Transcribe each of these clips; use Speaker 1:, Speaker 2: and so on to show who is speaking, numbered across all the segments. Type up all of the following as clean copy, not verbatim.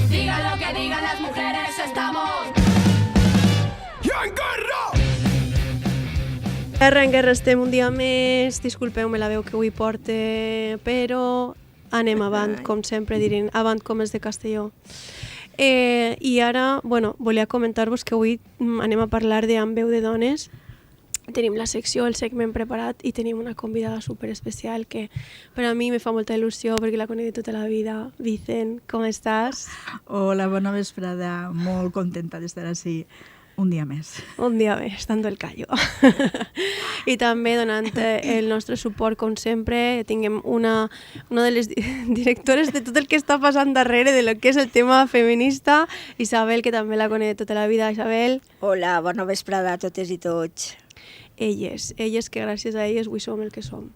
Speaker 1: Digan lo que digan las mujeres, estamos...
Speaker 2: En guerra estem un dia més, disculpeu-me la veu que avui porte, però anem avant, com sempre dirin, avant com és de Castelló. I ara, volia comentar-vos que avui anem a parlar de Amb veu de dones. Tenim la secció, el segment preparat i tenim una convidada superespecial que per a mi me fa molta il·lusió perquè la conec de tota la vida. Vicent, com estàs?
Speaker 3: Hola, bona vesprada. Molt contenta d'estar així un dia més.
Speaker 2: Un dia més, dando el callo. I també donant el nostre suport, com sempre, tinguem una de les directores de tot el que està passant darrere de lo que és el tema feminista, Isabel, que també la conec de tota la vida. Isabel.
Speaker 4: Hola, bona vesprada a totes i tots.
Speaker 2: Elles que gràcies a elles avui som el que som.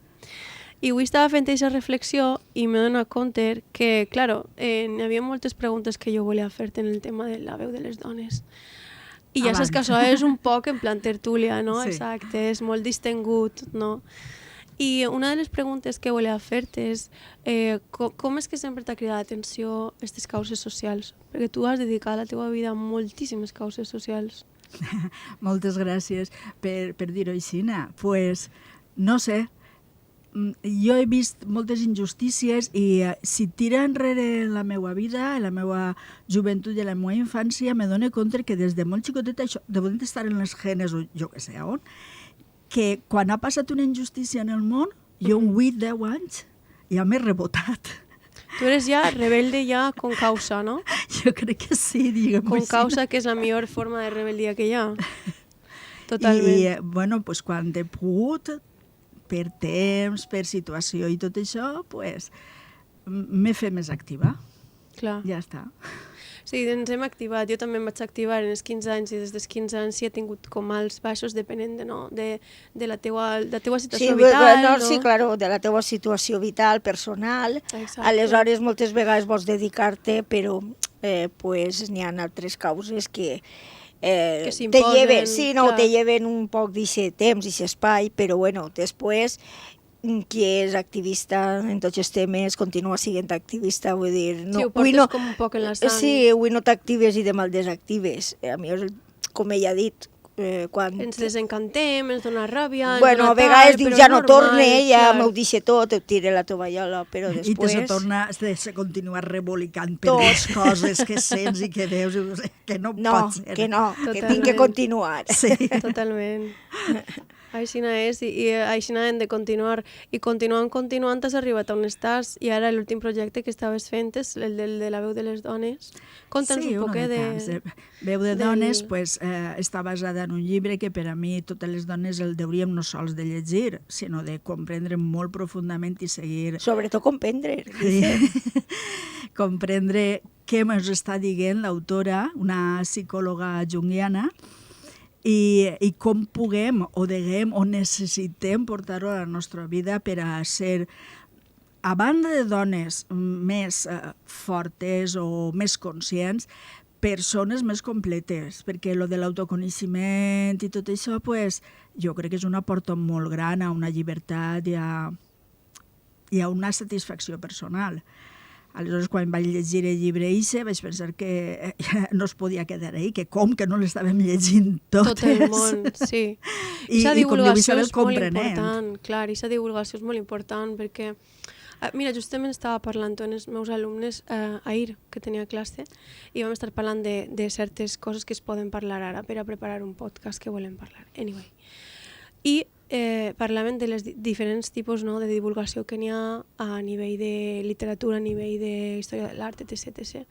Speaker 2: I avui estava fent aquesta reflexió i m'he donat compte que, claro, n'hi havia moltes preguntes que jo volia fer-te en el tema de la veu de les dones. I ja saps que això és un poc en plan tertúlia, no?
Speaker 3: Sí.
Speaker 2: Exacte, és molt distingut, no? I una de les preguntes que volia fer-te és com és que sempre t'ha cridat l'atenció aquestes causes socials? Perquè tu has dedicat la teva vida a moltíssimes causes socials.
Speaker 3: Moltes gràcies per dir-ho així. Pues, no sé, jo he vist moltes injustícies i si tira enrere la meva vida, la meva joventut i la meva infància, me dono compte que des de molt xicoteta, això, devent estar en les genes o jo que sé on, que quan ha passat una injustícia en el món, jo amb 8-10 anys ja m'he rebotat.
Speaker 2: Tu eres ja rebelde ja con causa, no?
Speaker 3: Jo crec que sí, diguem-ho
Speaker 2: Con
Speaker 3: així.
Speaker 2: causa, que és la millor forma de rebeldia que hi ha. Totalment.
Speaker 3: I, pues, quan he pogut, per temps, per situació i tot això, pues, m'he fet més activa.
Speaker 2: Clar.
Speaker 3: Ja està.
Speaker 2: Sí, ens hem activat. Jo també em vaig activar en els 15 anys i des dels 15 anys sí he tingut com alts baixos depenent de la teua situació vital.
Speaker 4: No? Sí, claro, de la teua situació vital, personal.
Speaker 2: Exacte.
Speaker 4: Aleshores, moltes vegades vols dedicar-te, però pues, n'hi ha altres causes que te lleven, sí, no, te lleven un poc d'aquest temps, d'aquest espai, però bueno, després qui és activista en tots els temes continua sent activista, vull dir... No,
Speaker 2: sí, ho portes com un poc en la sang.
Speaker 4: Sí, avui no t'actives i demà el desactives. A mi, com ella ha dit, quan...
Speaker 2: Ens desencantem, ens dona ràbia...
Speaker 4: Bueno, a vegades dius ja no torne, ja m'ho deixa tot, et tira la tovallola, però després...
Speaker 3: I te se torna, se continua rebolicant per les coses que sents i que veus, que no pot ser.
Speaker 4: Que no, que tinc que continuar.
Speaker 3: Sí.
Speaker 2: Totalment. Així és, i així hem de continuar. I continuant has arribat on estàs, i ara l'últim projecte que estaves fent és el de la veu de les dones. Conta'ns un poc de...
Speaker 3: Veu de dones pues, està basada en un llibre que per a mi totes les dones el hauríem no sols de llegir, sinó de comprendre molt profundament i seguir...
Speaker 4: Sobretot comprendre.
Speaker 3: Sí. Comprendre què ens està dient l'autora, una psicòloga junguiana, i com puguem o deguem o necessitem portar-ho a la nostra vida per a ser, a banda de dones més fortes o més conscients, persones més completes, perquè lo de l'autoconeixement i tot això, pues, jo crec que és una porta molt gran a una llibertat i a una satisfacció personal. Aleshores, quan vaig llegir el llibre Ixe, vaig pensar que no es podia quedar ahí, que com que no l'estàvem llegint totes.
Speaker 2: Tot el món, sí.
Speaker 3: I com diu Isabel, comprenent.
Speaker 2: Clar, aquesta divulgació és molt important perquè... Mira, justament estava parlant amb els meus alumnes ahir, que tenia classe, i vam estar parlant de certes coses que es poden parlar ara per a preparar un podcast que volem parlar. Anyway. I parlaven de les diferents tipus de divulgació que n'hi ha a nivell de literatura, a nivell de història de l'art, etc.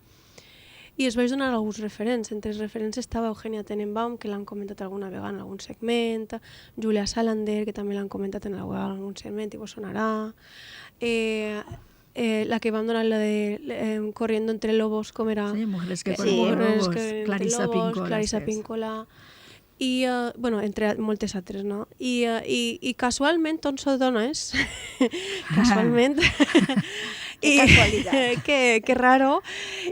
Speaker 2: I es vaig donar alguns referents. Entre els referents estava Eugenia Tenenbaum, que l'han comentat alguna vegada en algun segment, Julia Salander, que també l'han comentat en algun segment i vos sonarà, la que vam donar la de Corriendo entre lobos, com era?
Speaker 3: Sí, Mujeres que
Speaker 4: corren
Speaker 3: lobos, Clarissa
Speaker 2: Píncola. I, entre moltes altres, no? I casualment, tots són dones, casualment,
Speaker 4: Que casualitat.
Speaker 2: Que raro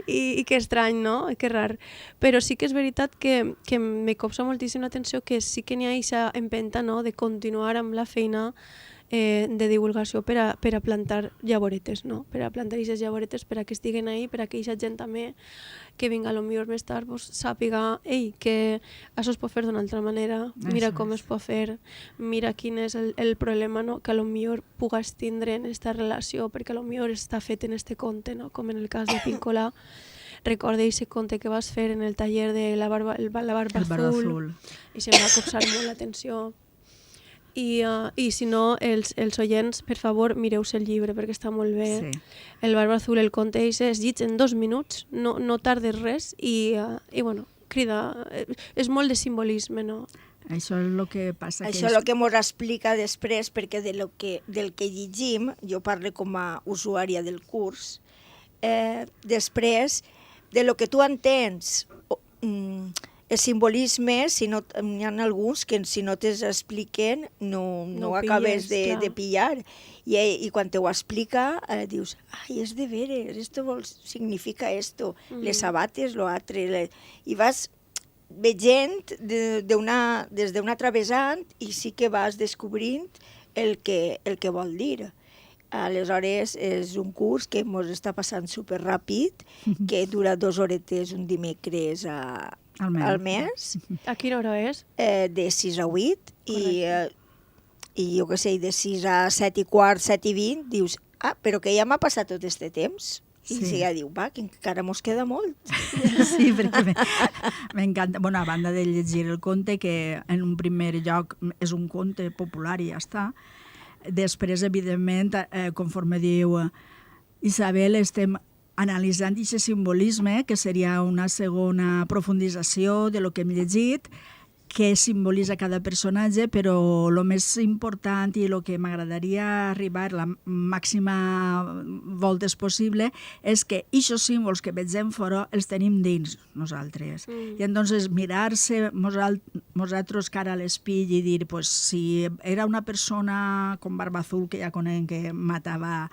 Speaker 2: i que estrany, no? Que rar. Però sí que és veritat que me copsa moltíssim l'atenció que sí que n'hi ha aquesta empenta, no?, de continuar amb la feina de divulgació per a plantar llavoretes, no? Per a plantar aquestes llavoretes, per a que estiguen ahí, per a que aquesta gent també que vinga potser més tard pues, sàpiga que això es pot fer d'una altra manera, mira com es pot fer, mira quin és el problema, no? Que potser pugues tindre en aquesta relació, perquè potser està fet en este conte, no? Com en el cas de Píncola. Recorda aquest conte que vas fer en el taller de la barba azul i se'm va copsar molt l'atenció. I si no, els oients, per favor, mireu-se el llibre perquè està molt bé. Sí. El Barba Azul, el conte, es llits en 2 minuts, no tardes res i bueno, crida, és molt de simbolisme, no?
Speaker 3: Això és el que passa.
Speaker 4: Això és el que ens explica després, perquè del que llegim, jo parlo com a usuària del curs, després, de lo que tu entens, el simbolisme, n'hi ha alguns que si no te'ls expliquen no acabes de pillar. I quan te ho explica dius, ai, és de veres, esto significa esto, les sabates, lo altre. I vas veient des d'un altre vessant i sí que vas descobrint el que vol dir. Aleshores, és un curs que ens està passant superràpid, que dura 2 horetes un dimecres al mes.
Speaker 2: A quina hora és?
Speaker 4: De 6 a 8 i jo què sé, de 6 a 7 i quart, 7 i 20, dius, però que ja m'ha passat tot este temps. I ja diu, que encara mos queda molt.
Speaker 3: Sí, perquè m'encanta. Bueno, a banda de llegir el conte, que en un primer lloc és un conte popular i ja està, després, evidentment, conforme diu Isabel, estem analitzant aquest simbolisme, que seria una segona profundització de lo que hem llegit, què simbolitza cada personatge, però el més important i el que m'agradaria arribar la màxima voltes possible és que aquests símbols que vegem fora els tenim dins nosaltres. I entonces mirar-se nosaltres cara a l'espill i dir, pues, si era una persona com Barba Azul, que ja conec que matava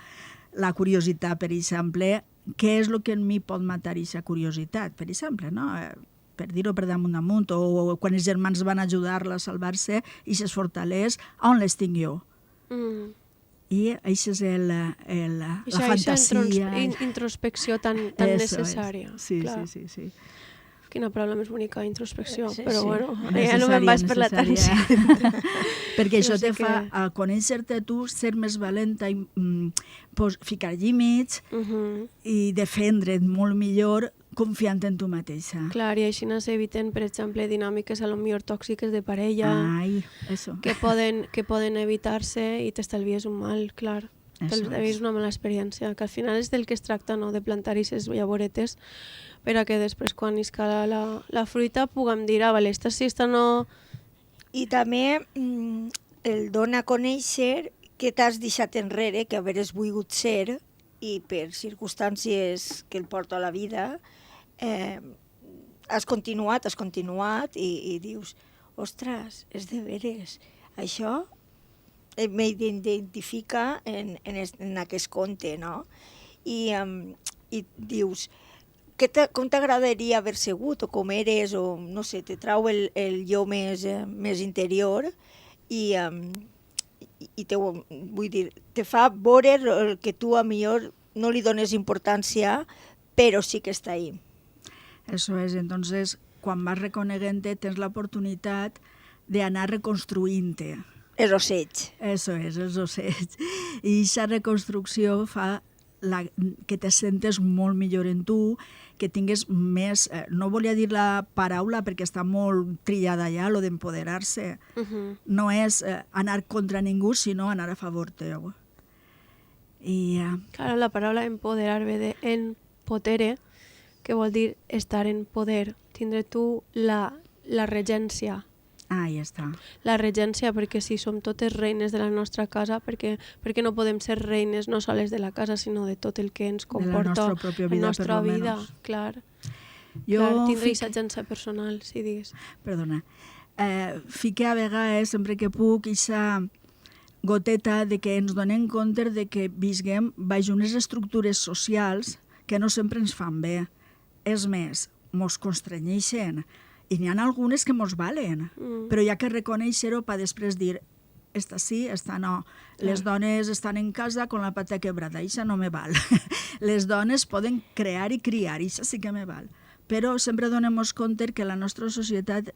Speaker 3: la curiositat, per exemple, què és el que en mi pot matar aquesta curiositat, per exemple, no? Per dir-ho per damunt, o quan els germans van ajudar-la a salvar-se, i aquestes fortaleses, on les tinc jo? I això és la fantasia.
Speaker 2: Introspecció tan necessària.
Speaker 3: Sí.
Speaker 2: Quina paraula més bonica, introspecció, però bueno, ja no me'n vaig per la tangent.
Speaker 3: Perquè això te fa a conèixer-te tu, ser més valenta i ficar límits i defendre't molt millor confiant en tu mateixa.
Speaker 2: Clar, i així s'eviten, per exemple, dinàmiques a lo millor tòxiques de parella que poden evitar-se i t'estalvies un mal, clar. T'estalvies una mala experiència, que al final és del que es tracta, no?, de plantar aquestes llavoretes per a que després, quan isca la fruita, puguem dir, vale, esta sí, esta no...
Speaker 4: I també el dona a conèixer que t'has deixat enrere, que haveres volgut ser, i per circumstàncies que el porta a la vida, has continuat i dius, ostres, és de veres, això m'identifica en aquest conte, no? I dius, com t'agradaria haver sigut, o com eres, o no sé, te trau el jo més interior i vull dir, te fa veure el que tu a millor no li dones importància, però sí que està ahí.
Speaker 3: Eso es, entonces, quan vas reconeguent-te, tens l'oportunitat d'anar reconstruint-te.
Speaker 4: Els ocells.
Speaker 3: Eso es, els ocells. I aquesta reconstrucció fa que te sentes molt millor en tu, que tingues més... no volia dir la paraula perquè està molt trillada ja, lo d'empoderar-se. No és anar contra ningú, sinó anar a favor teu.
Speaker 2: Claro, la paraula empoderar ve de empotere, que vol dir estar en poder, tindre tu la regència.
Speaker 3: Ja està.
Speaker 2: La regència, perquè si som totes reines de la nostra casa, perquè no podem ser reines no soles de la casa, sinó de tot el que ens comporta la nostra vida. Clar, tindre aquesta agència personal, si digues.
Speaker 3: Perdona. Fique a vegades, sempre que puc, aquesta goteta de que ens donem compte de que visquem baix unes estructures socials que no sempre ens fan bé. És més, mos constrenyeixen i n'hi ha algunes que mos valen, però hi ha que reconèixer-ho per després dir esta sí, esta no. Les dones estan en casa con la pata quebrada, això no me val. Les dones poden crear i criar, això sí que me val. Però sempre donem-nos compte que la nostra societat,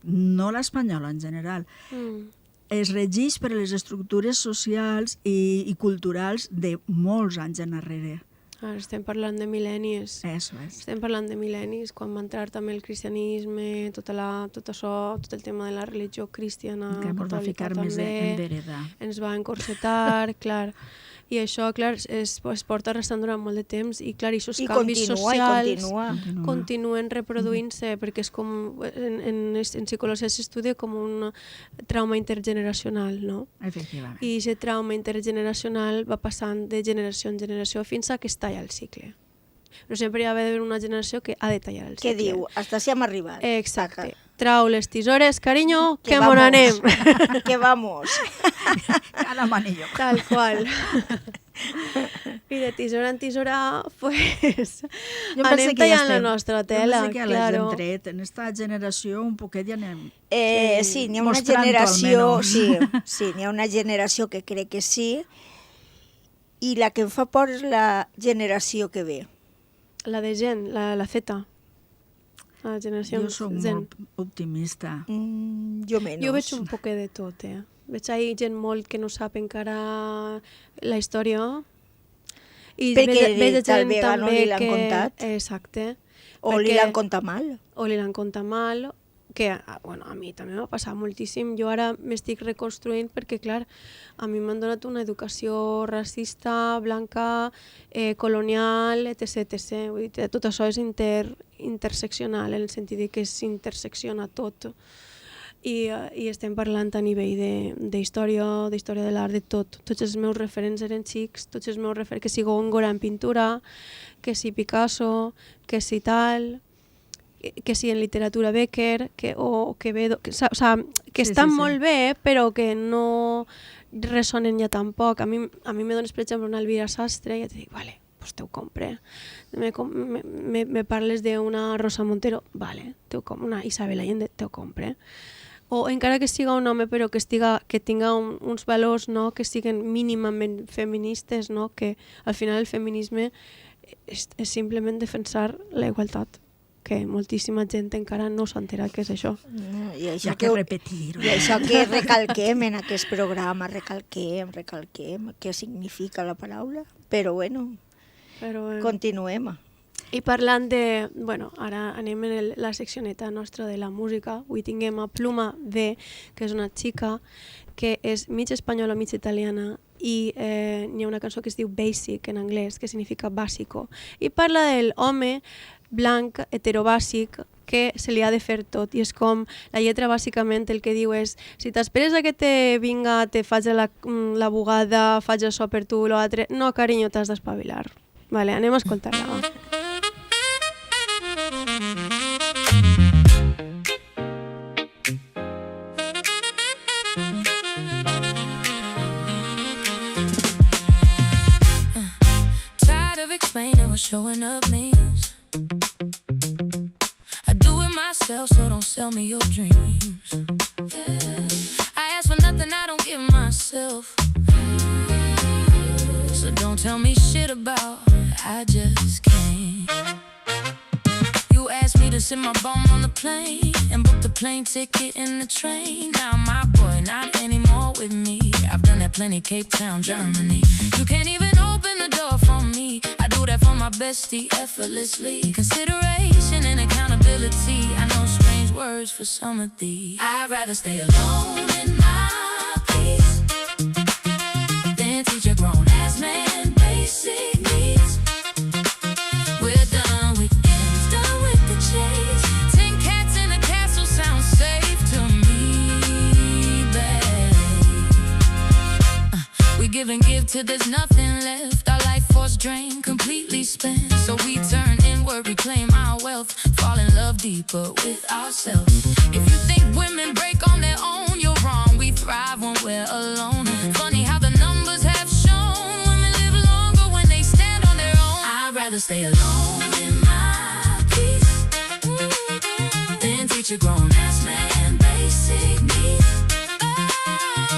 Speaker 3: no l'espanyola en general, es regeix per les estructures socials i culturals de molts anys enrere.
Speaker 2: Ara estem parlant de mil·lennis.
Speaker 3: Eso és.
Speaker 2: Estem parlant de mil·lennis, quan va entrar també el cristianisme, tot això, tot el tema de la religió cristiana,
Speaker 3: que ens va ficar
Speaker 2: també,
Speaker 3: més en vereda.
Speaker 2: Ens va encorsetar, clar. I això, clar, es porta restant durant molt de temps i, clar, aquests canvis socials continuen reproduint-se perquè és com, en psicologia s'estudia com un trauma intergeneracional, no?
Speaker 3: Efectivament.
Speaker 2: I aquest trauma intergeneracional va passant de generació en generació fins a que es talla el cicle. Però sempre hi ha d'haver una generació que ha de tallar el cicle.
Speaker 4: Què diu? Hasta si hem arribat.
Speaker 2: Exacte. Trau les tisores, carinyo, que mon anem.
Speaker 4: Que vamos.
Speaker 3: Cada manillo.
Speaker 2: Tal qual. I de tisora en tisora, pues, anem tallant la nostra tela.
Speaker 3: Jo penso que ja les hem tret. En esta generació un poquet ja anem...
Speaker 4: Sí, n'hi ha una generació... Sí, n'hi ha una generació que crec que sí, i la que em fa por és la generació que ve.
Speaker 2: La de gent, la Z. La generació
Speaker 3: Jo soc
Speaker 2: Zen.
Speaker 3: molt optimista.
Speaker 4: Jo menys.
Speaker 2: Jo veig un poquet de tot, Veig ahí gent molt que no sap encara la història. I
Speaker 4: perquè tal vegada no li l'han contat.
Speaker 2: Exacte.
Speaker 4: O li l'han contat mal.
Speaker 2: O li l'han contat mal, que bueno, a mi també m'ha passat moltíssim. Jo ara m'estic reconstruint perquè, clar, a mi m'han donat una educació racista, blanca, colonial, etc. etc. Vull dir, tot això és interseccional, en el sentit que s'intersecciona tot. I estem parlant a nivell d'història de l'art, de tot. Tots els meus referents eren xics, tots els meus referents, que si Góngora en pintura, que si Picasso, que si tal... que si en literatura Becker, o Quevedo, que estan molt bé, però que no ressonen ja tampoc. A mi me dones, per exemple, una Elvira Sastre i ja te dic, vale, pues te ho compre. Me parles d'una Rosa Montero, vale, una Isabel Allende, te ho compre. O encara que siga un home, però que tinga uns valors, no, que siguin mínimament feministes, no, que al final el feminisme és simplement defensar la igualtat, que moltíssima gent encara no s'entera què és això.
Speaker 3: I això que repetir-ho.
Speaker 4: I això que recalquem en aquest programa, recalquem què significa la paraula, però bueno, continuem.
Speaker 2: I parlant de... Bueno, ara anem en la seccioneta nostra de la música. Avui tinguem a Pluma D, que és una xica que és mig espanyola, mig italiana, i n'hi ha una cançó que es diu Basic en anglès, que significa bàsico, i parla del home blanc, heterobàsic, que se li ha de fer tot. I és com, la lletra bàsicament el que diu és, si t'esperes a que te vinga, te faig la bugada, faig això per tu, l'altre... No, carinyo, t'has d'espavilar. Vale, anem a escoltar-la.
Speaker 5: Explaining what showing up means. I do it myself, so don't sell me your dreams. Yeah. I ask for nothing I don't give myself, so don't tell me shit about I just can't. You asked me to sit my bum on the plane and book the plane ticket and the train. Now my boy, not anymore with me. I've done that plenty, Cape Town, Germany. You can't even open the door for me. I do that for my bestie effortlessly. Consideration and accountability. I know strange words for some of these. I'd rather stay alone in my peace than teach a grown-ass man basic needs. We're done with games, done with the chase. 10 cats in a castle sounds safe to me, babe. We give and give till there's nothing left. Our life force drained, completely spent. So we turn inward, reclaim our wealth, fall in love deeper with ourselves. If you think women break on their own, you're wrong. We thrive when we're alone. Funny stay alone in my peace than teach a grown-ass man basic needs.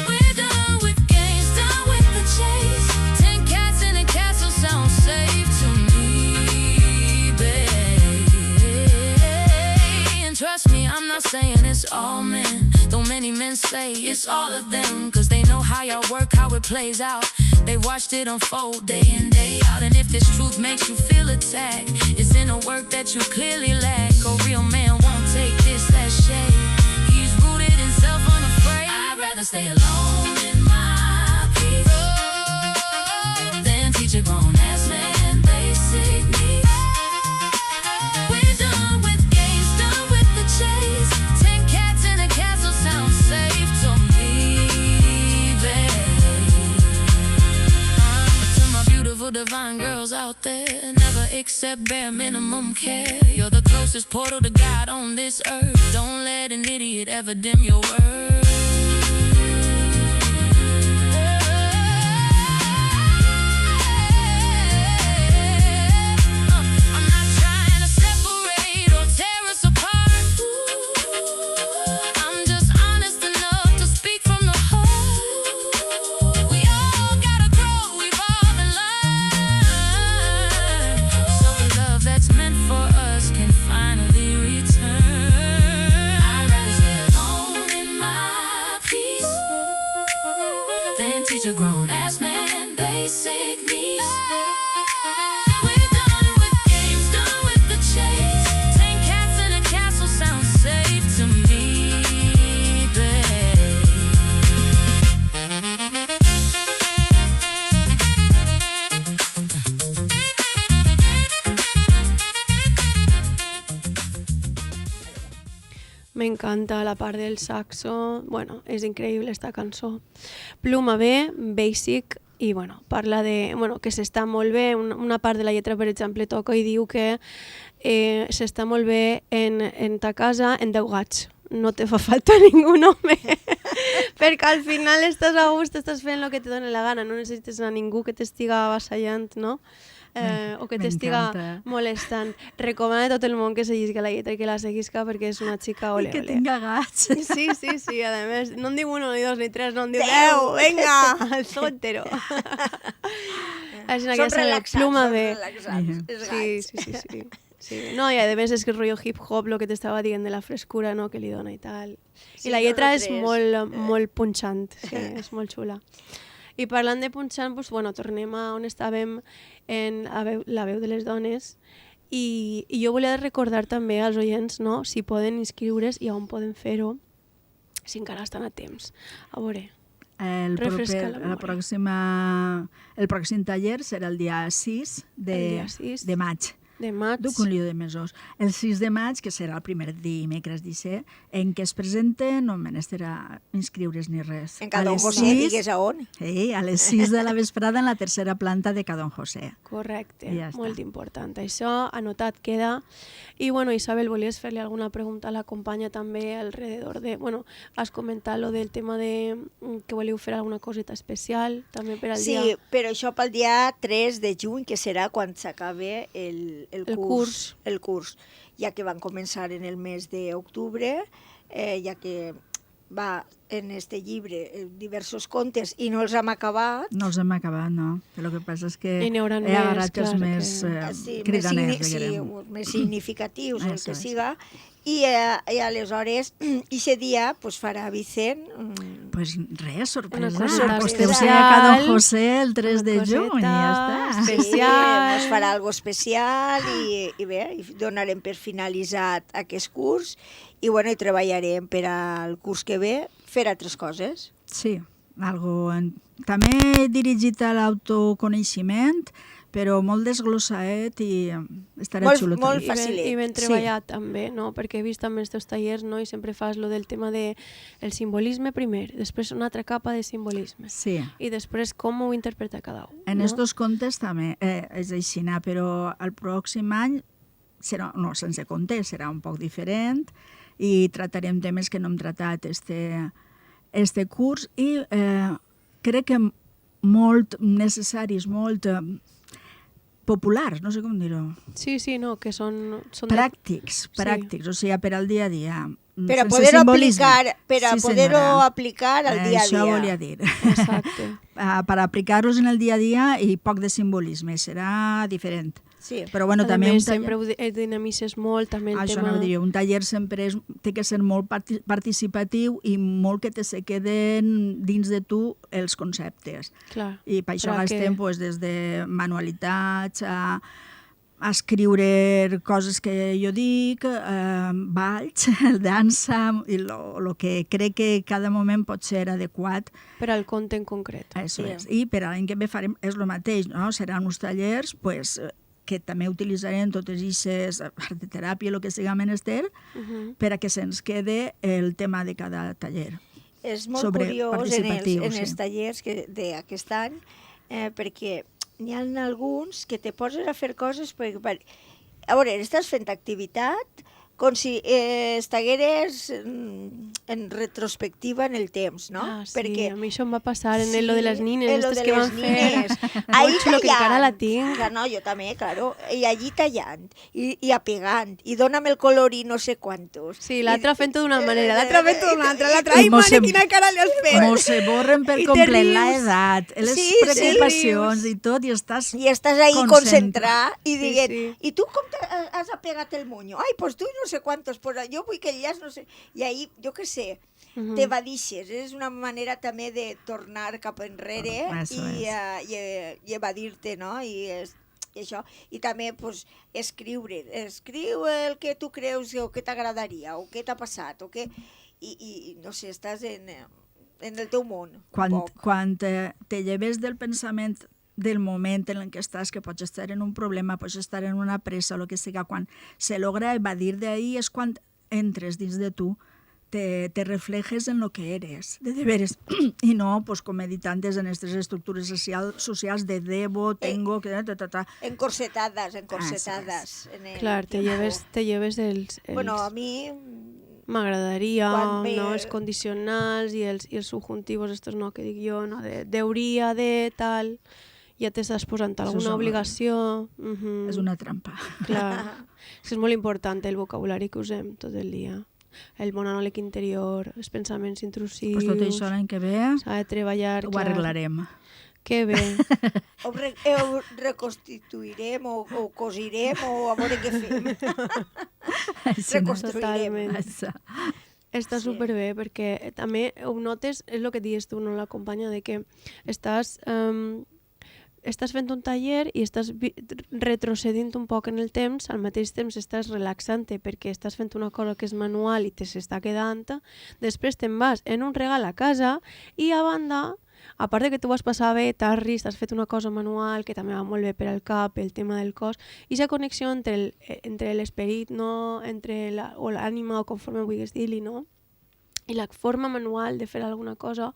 Speaker 5: We're done with games, done with the chase. 10 cats in a castle sounds safe to me, babe. And trust me, I'm not saying it's all men, though many men say it's all of them, cause they know how y'all work, how it plays out. They watched it unfold day in, day out. And if this truth makes you feel attacked, it's in a work that you clearly lack. A real man won't take this as shade. He's rooted in self, unafraid. I'd rather stay alone in my peace than teach a grown-ass man basic needs. We're done with games, done with the chase. 10 cats in a castle sounds safe to me, babe. To my beautiful divine girls out there, never accept bare minimum care. You're the closest portal to God on this earth. Don't let an idiot ever dim your worth. I'm not trying to separate or tear us apart. I'm just honest enough to speak from the heart. We all gotta grow, evolve, and learn, so the love that's meant for us can finally return. I'd rather stay alone in my peace than teach a grown-ass man basic needs. We're done with games, done with the chase. 10 cats in a castle sounds safe to me, babe.
Speaker 2: Me encanta la part del saxo, bueno, és increïble esta cançó. Pluma B, Basic, i bueno, parla de, bueno, que s'està molt bé, una part de la lletra, per exemple, toca i diu que s'està molt bé en ta casa en 10 gats. No te fa falta ningú home, perquè al final estàs a gust, estàs fent el que te dona la gana, no necessites a ningú que t'estiga avassallant, no? O que t'estiga molestant. Recomano a tot el món que se llisca la lletra i que la seguisca perquè és una xica ole,
Speaker 3: I que
Speaker 2: ole.
Speaker 3: tinga gats.
Speaker 2: Sí, a més, no en diu 1, ni 2, ni 3, no en diu 10, venga, el soltero.
Speaker 4: Són relaxats,
Speaker 2: Pluma
Speaker 4: són
Speaker 2: B.
Speaker 4: relaxats, els gats.
Speaker 2: Sí. No, i a més és que el rotllo hip-hop, lo que t'estava dient de la frescura, no?, que li dona i tal.
Speaker 4: Sí,
Speaker 2: I la lletra és
Speaker 4: nosaltres,
Speaker 2: molt punxant, sí, és molt xula. I parlant de punxant, doncs, bueno, tornem a on estàvem en la veu de les dones i jo volia recordar també als oients, no?, si poden inscriure's i on poden fer-ho, si encara estan a temps. A veure,
Speaker 3: El pròxim taller serà el dia 6 de maig.
Speaker 2: De maig.
Speaker 3: Duc un lío de mesos. El 6 de maig, que serà el primer dimecres d'Ixer, en què es presenten, no menester inscriure's ni res.
Speaker 4: En Cadón José, digues a on.
Speaker 3: Sí, a les 6 de la vesprada en la tercera planta de Cadón José.
Speaker 2: Correcte,
Speaker 3: Ja
Speaker 2: molt important. Això anotat queda. I bueno, Isabel, volies fer-li alguna pregunta a la companya també alrededor de... Bueno, has comentat lo del tema de que volíeu fer alguna coseta especial també per al dia...
Speaker 4: Sí, però això pel dia 3 de juny, que serà quan s'acabe el curs, ja que van començar en el mes d'octubre, ja que va en este llibre diversos contes i no els hem acabat.
Speaker 3: No els hem acabat, no. Però el que passa és que
Speaker 2: he
Speaker 3: agarrat els més cridaners,
Speaker 4: més significatius, el que siga. I aleshores, aquest dia, farà Vicent...
Speaker 3: Pues res, sorpresa.
Speaker 2: Sorpresa.
Speaker 3: Acosteu-se a Cadón José el 3 de juny i ja està.
Speaker 4: Especial. Sí, farà algo especial i bé, donarem per finalitzat aquest curs i bueno, i treballarem per al curs que ve fer altres coses.
Speaker 3: Sí, també dirigit a l'autoconeixement, però molt desglossaet i estarà xulo.
Speaker 4: Molt facilet.
Speaker 2: I ben treballat també, no? Perquè he vist també els teus tallers, no? I sempre fas lo del tema del simbolisme primer, després una altra capa de simbolisme.
Speaker 3: Sí.
Speaker 2: I després com ho interpreta cada un.
Speaker 3: En estos contes també és així, però el pròxim any serà, no, sense contes, serà un poc diferent i tratarem temes que no hem tratat este curs i crec que molt necessaris, molt populars, no sé com dir-ho.
Speaker 2: Sí, no, que són
Speaker 3: Pràctics, o sigui, per al dia a dia.
Speaker 4: Per a
Speaker 3: sense
Speaker 4: poder-ho
Speaker 3: simbolisme.
Speaker 4: aplicar,
Speaker 3: Sí, senyora.
Speaker 4: aplicar al dia a
Speaker 3: Això
Speaker 4: dia.
Speaker 3: volia dir.
Speaker 2: Exacte.
Speaker 3: Per aplicar-los en el dia a dia i poc de simbolisme, serà diferent.
Speaker 4: Sí.
Speaker 3: Però bueno,
Speaker 2: A
Speaker 3: també
Speaker 2: més,
Speaker 3: un
Speaker 2: sempre
Speaker 3: taller...
Speaker 2: ho dinamitzes molt, també el
Speaker 3: Això
Speaker 2: tema...
Speaker 3: no ho diria, un taller sempre té que ser molt participatiu i molt que te se queden dins de tu els conceptes.
Speaker 2: Clar,
Speaker 3: I per això
Speaker 2: perquè-
Speaker 3: gastem pues, des de manualitats a escriure coses que jo dic, balls, dansa, i lo que crec que cada moment pot ser adequat.
Speaker 2: Per al conte en concret.
Speaker 3: Això és. I per a l'any que ve farem és el mateix, no? Seran uns tallers pues, que també utilitzarem totes aquestes art de teràpia, el que siga menester, per a que se'ns quede el tema de cada taller.
Speaker 4: És molt
Speaker 3: Sobre
Speaker 4: curiós
Speaker 3: participatiu,
Speaker 4: en
Speaker 3: sí.
Speaker 4: els tallers d'aquest any, perquè n'hi ha alguns que te poses a fer coses, perquè, a veure, estàs fent activitat com si estigueres en retrospectiva en el temps, no?
Speaker 2: Ah, sí,
Speaker 4: perquè,
Speaker 2: a mi això em va passar en lo de les nines,
Speaker 4: en lo
Speaker 2: estes
Speaker 4: de
Speaker 2: que
Speaker 4: les
Speaker 2: van
Speaker 4: nines.
Speaker 2: fer.
Speaker 4: Ahí
Speaker 2: Molt xulo, que encara la
Speaker 4: tallant.
Speaker 2: tinc.
Speaker 4: Clar, no, jo també, claro. I allí tallant, i apegant, i dóna'm el color i no sé quantos.
Speaker 2: Sí, l'altra fent-ho d'una manera, l'altra fent-ho d'una altra, l'altra,
Speaker 3: I
Speaker 2: ai,
Speaker 3: mos
Speaker 2: mare,
Speaker 3: se-
Speaker 2: quina cara li has fet!
Speaker 3: Mos se borren per
Speaker 4: I te
Speaker 3: complet
Speaker 4: rius.
Speaker 3: l'edat, les
Speaker 4: Sí,
Speaker 3: preocupacions i tot, i estàs...
Speaker 4: I estàs ahí concentrat i
Speaker 2: Sí,
Speaker 4: dient,
Speaker 2: sí.
Speaker 4: i tu com has apegat el moño? Ai, pues tu no sé quantos, pues jo vull que el llaç no sé... I ahí, jo què sé, t'evadixes. És una manera també de tornar cap enrere
Speaker 3: Eso
Speaker 4: i evadir-te, no? I això. I també, pues, escriure. Escriu el que tu creus o que t'agradaria, o què t'ha passat, o què... I no sé, estàs en el teu món.
Speaker 3: Quan te lleves del pensament del moment en què estàs, que pots estar en un problema, pots estar en una pressa, o el que siga, quan se logra evadir d'ahí és quan entres dins de tu, te reflejes en lo que eres, de veres, i no, pues, com he dit antes, en aquestes estructures socials de debo, tengo, que...
Speaker 4: Encorsetades.
Speaker 2: Clar, te lleves els...
Speaker 4: Bueno, a mi...
Speaker 2: M'agradaria,
Speaker 4: Quan
Speaker 2: no? Els condicionals i els subjuntius, estos no, que dic jo, no? Deuria, de tal... Ja t'estàs posant alguna obligació.
Speaker 3: És una trampa.
Speaker 2: Clar. És molt important el vocabulari que usem tot el dia. El monòleg interior, els pensaments intrusius...
Speaker 3: Pues tot això l'any que ve
Speaker 2: s'ha de treballar,
Speaker 3: ho arreglarem.
Speaker 2: Que bé.
Speaker 4: Ho reconstituirem o cosirem o a veure què fem. Reconstruirem.
Speaker 2: Totalment. Està superbé perquè també ho notes, és el que dius tu, no, la companya, de que estàs fent un taller i estàs retrocedint un poc en el temps, al mateix temps estàs relaxant-te perquè estàs fent una cosa que és manual i te s'està quedant, després te'n vas en un regal a casa i a banda, a part de que tu vas passar bé, t'has rist, has fet una cosa manual que també va molt bé per al cap, el tema del cos, i aquesta connexió entre l'esperit, no? Entre l'ànima o conforme vulguis dir-li, no? I la forma manual de fer alguna cosa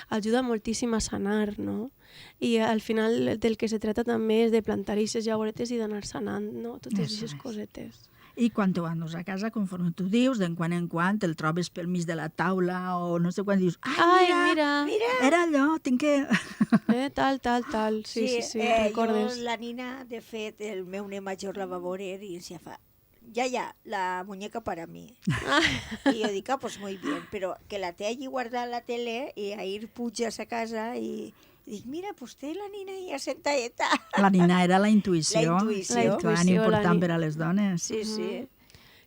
Speaker 2: ajuda moltíssim a sanar, no? I al final del que se trata també és de plantar aquestes llauretes i d'anar sanant, no? Totes aquestes cosetes.
Speaker 3: I quan te vas a casa, conforme tu dius, de quan en quan el trobes pel mig de la taula o no sé quan dius, ai, mira, era allò, tinc que...
Speaker 2: Tal, sí, recordes.
Speaker 4: Jo, la Nina, de fet, el meu nen major la va veure i ens fa, ya, la muñeca para mí. Y yo digo, pues muy bien, pero que la té allí guardada en la tele y ahí pujas a casa y dic, mira, pues té la Nina ahí sentadeta.
Speaker 3: La Nina era la intuïció.
Speaker 4: La intuïció.
Speaker 3: Tan important per a les dones.
Speaker 4: Sí, sí.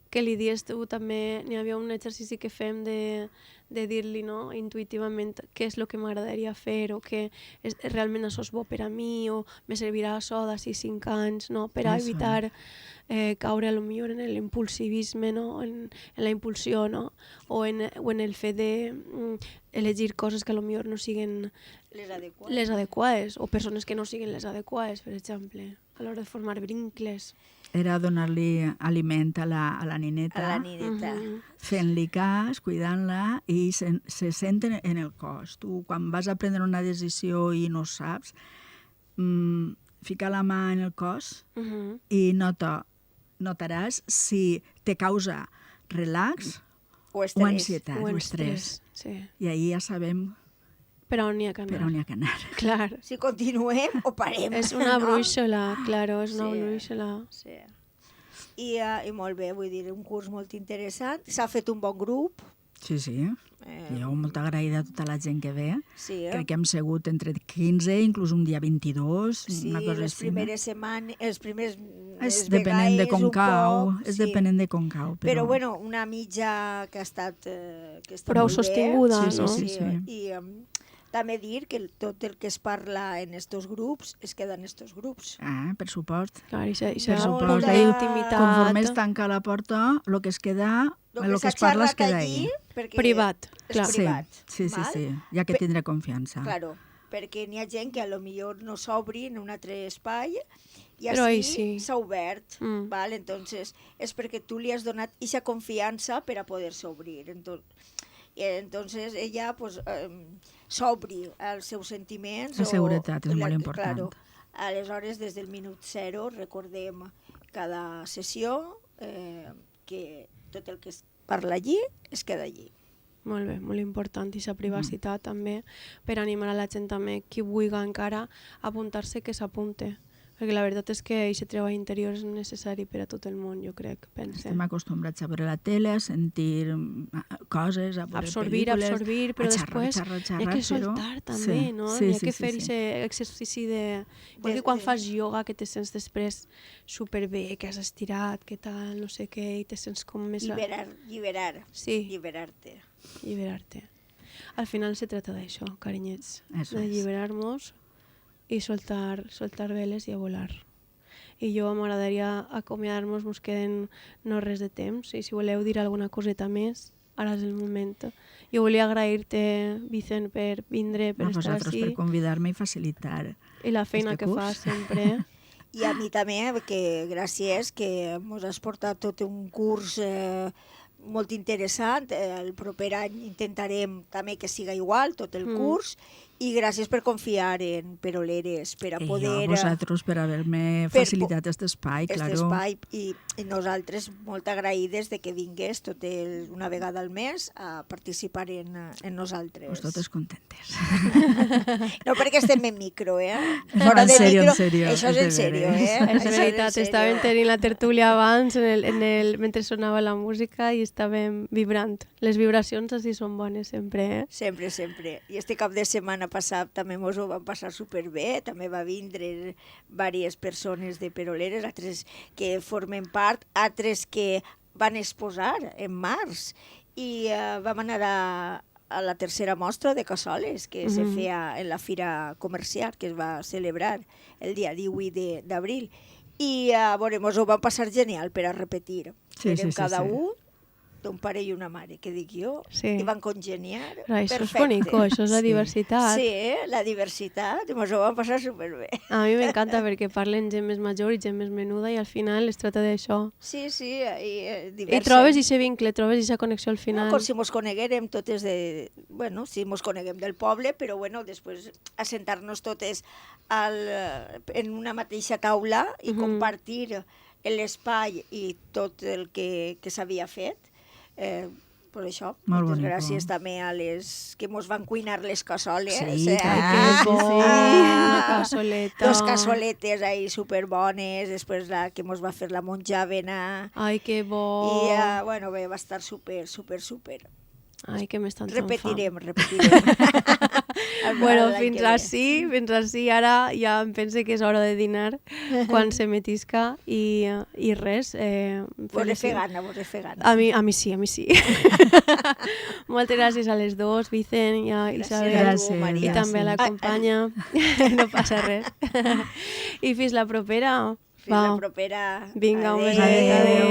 Speaker 2: Que li dius tu també, n'hi havia un exercici que fem de dir-li, no, intuïtivament què és el que m'agradaria fer o que realment això és bo per a mi o me servirà això d'ací 5 anys, no, per a evitar caure potser en l'impulsivisme, no, en la impulsió, no, o en el fet d'elegir coses que potser no siguin les adequades o persones que no siguin les adequades, per exemple, a l'hora de formar vincles.
Speaker 3: Era donar-li aliment a la nineta.
Speaker 4: A la nineta.
Speaker 3: Fent-li cas, cuidant-la i se senten en el cos. Tu, quan vas a prendre una decisió i no saps, fica la mà en el cos i notaràs si te causa relax o ansietat o estrès.
Speaker 2: Sí.
Speaker 3: I ahir ja sabem
Speaker 2: Per on n'hi ha que anar.
Speaker 3: per on hi ha que anar.
Speaker 2: Clar.
Speaker 4: Si continuem o parem.
Speaker 2: És una
Speaker 4: no?
Speaker 2: brúixola, claro, és una
Speaker 4: Sí.
Speaker 2: brúixola.
Speaker 4: Sí. I molt bé, vull dir, un curs molt interessant. S'ha fet un bon grup.
Speaker 3: Sí, sí. Jo molt agraïda a tota la gent que ve.
Speaker 4: Sí,
Speaker 3: Crec que hem segut entre 15, inclús un dia 22,
Speaker 4: sí,
Speaker 3: una cosa
Speaker 4: les
Speaker 3: així.
Speaker 4: primeres setmanes, els primers
Speaker 3: És depenent de com cau, és
Speaker 4: sí.
Speaker 3: depenent de com cau.
Speaker 4: Però bueno, una mitja que ha estat,
Speaker 2: Prou
Speaker 4: molt bé.
Speaker 2: sostinguda,
Speaker 3: Sí,
Speaker 2: no?
Speaker 3: sí, sí.
Speaker 4: I també dir que tot el que es parla en estos grups es queda en estos grups.
Speaker 3: Per supost.
Speaker 2: Clar, i
Speaker 3: Per
Speaker 2: punt
Speaker 3: supost.
Speaker 2: d'intimitat.
Speaker 3: Conforme es tanca la porta, el que es queda, el que es parla es queda ahí.
Speaker 2: Privat,
Speaker 4: és
Speaker 2: clar.
Speaker 4: privat.
Speaker 3: Sí,
Speaker 4: val?
Speaker 3: ja que tindré confiança.
Speaker 4: Claro, perquè n'hi ha gent que a lo millor no s'obri en un altre espai i
Speaker 2: Però ahí
Speaker 4: així
Speaker 2: sí.
Speaker 4: s'ha obert,
Speaker 2: Mm.
Speaker 4: val? Entonces és perquè tu li has donat aquesta confiança per a poder-se obrir. Entonces ella pues, s'obri als seus sentiments.
Speaker 3: La seguretat és molt important.
Speaker 4: Claro. Aleshores, des del minut 0, recordem cada sessió que tot el que es parla allí es queda allí.
Speaker 2: Molt bé, molt important, i la privacitat també, per animar a la gent també, qui vulgui encara apuntar-se, que s'apunte. Perquè la veritat és que aquest treball interior és necessari per a tot el món, jo crec, pense.
Speaker 3: Estem acostumbrats a veure la tele, a sentir coses, a veure
Speaker 2: Absorbir, però després
Speaker 3: xerrar,
Speaker 2: hi ha que soltar també, no? Hi ha que fer aquest exercici de... Igual que quan fas ioga, que te sents després superbé, que has estirat, que tal, no sé què, i te sents com més...
Speaker 4: Lliberar.
Speaker 2: Sí.
Speaker 4: Lliberar-te.
Speaker 2: Lliberar-te. Al final se trata d'això, carinyets,
Speaker 3: Eso
Speaker 2: de
Speaker 3: es.
Speaker 2: lliberar-nos i soltar veles i a volar. I jo m'agradaria acomiadar-nos, mos queden no res de temps, i si voleu dir alguna coseta més, ara és el moment. Jo volia agrair-te, Vicent, per vindre, per
Speaker 3: A
Speaker 2: estar
Speaker 3: vosaltres
Speaker 2: així,
Speaker 3: per convidar-me i facilitar.
Speaker 2: i la feina
Speaker 3: este
Speaker 2: que
Speaker 3: curs.
Speaker 2: fas sempre.
Speaker 4: I a mi també, que gràcies, que mos has portat tot un curs molt interessant. El proper any intentarem també que siga igual, tot el curs, i gràcies per confiar en Peroleres, per a
Speaker 3: I
Speaker 4: poder...
Speaker 3: jo a vosaltres per haver facilitat aquest espai, claro.
Speaker 4: Espai, i nosaltres molt agraïdes de que vingués una vegada al mes a participar en nosaltres.
Speaker 3: Pues totes contentes.
Speaker 4: No perquè estem en micro,
Speaker 3: No,
Speaker 4: Fora
Speaker 3: en
Speaker 4: de
Speaker 3: serio,
Speaker 4: micro,
Speaker 3: en serio,
Speaker 4: això és en serio,
Speaker 2: És
Speaker 4: Això
Speaker 2: veritat,
Speaker 4: en
Speaker 2: estàvem
Speaker 4: serio.
Speaker 2: tenint la tertúlia abans mentre sonava la música i estàvem vibrant. Les vibracions així són bones sempre,
Speaker 4: Sempre, sempre. I este cap de setmana passat també mos ho vam passar superbé, també va vindre diverses persones de Peroleres, altres que formen part, altres que van exposar en març, i vam anar a la tercera mostra de cassoles que se feia en la fira comercial que es va celebrar el dia 18 d'abril. I bueno, mos ho vam passar genial per a repetir.
Speaker 3: Sí,
Speaker 4: Érem
Speaker 3: sí,
Speaker 4: cada
Speaker 3: sí.
Speaker 4: un d'un pare i una mare, que dic jo,
Speaker 2: Sí.
Speaker 4: i van congeniar.
Speaker 2: Però això és
Speaker 4: perfecte.
Speaker 2: bonico, això és la diversitat.
Speaker 4: Sí, la diversitat, i mos ho vam passar superbé.
Speaker 2: A mi m'encanta perquè parlen gent més major i gent més menuda i al final es tracta d'això.
Speaker 4: Sí, sí, i
Speaker 2: I
Speaker 4: diversa.
Speaker 2: trobes aquest vincle, trobes aquesta connexió al final.
Speaker 4: No, com si mos coneguérem totes de... Bueno, si mos coneguem del poble, però bueno, després assentar-nos totes en una mateixa taula i compartir l'espai i tot el que s'havia fet. Per això,
Speaker 3: Molt
Speaker 4: moltes
Speaker 3: bonico.
Speaker 4: gràcies també a les que mos van cuinar les cassoles.
Speaker 3: Sí,
Speaker 2: Que
Speaker 3: sí,
Speaker 2: bo,
Speaker 3: sí.
Speaker 2: una cassoleta.
Speaker 4: Dos cassoletes ahí superbones, després la que mos va fer la monjàvena.
Speaker 2: Ai, que bo.
Speaker 4: I bueno, bé, va estar super.
Speaker 2: Ai, que m'estan tan
Speaker 4: Repetirem.
Speaker 2: Bueno,
Speaker 4: L'any
Speaker 2: fins així, ara ja em pense que és hora de dinar quan se metisca i res.
Speaker 4: Vos fer gana.
Speaker 2: A mi sí. Moltes gràcies a les dos, Vicent i a Isabel,
Speaker 3: Gràcies,
Speaker 2: i també a la companya. No passa res. I fins la propera.
Speaker 4: Fins la propera.
Speaker 2: Vinga, un
Speaker 4: Adéu.
Speaker 2: beset, adéu.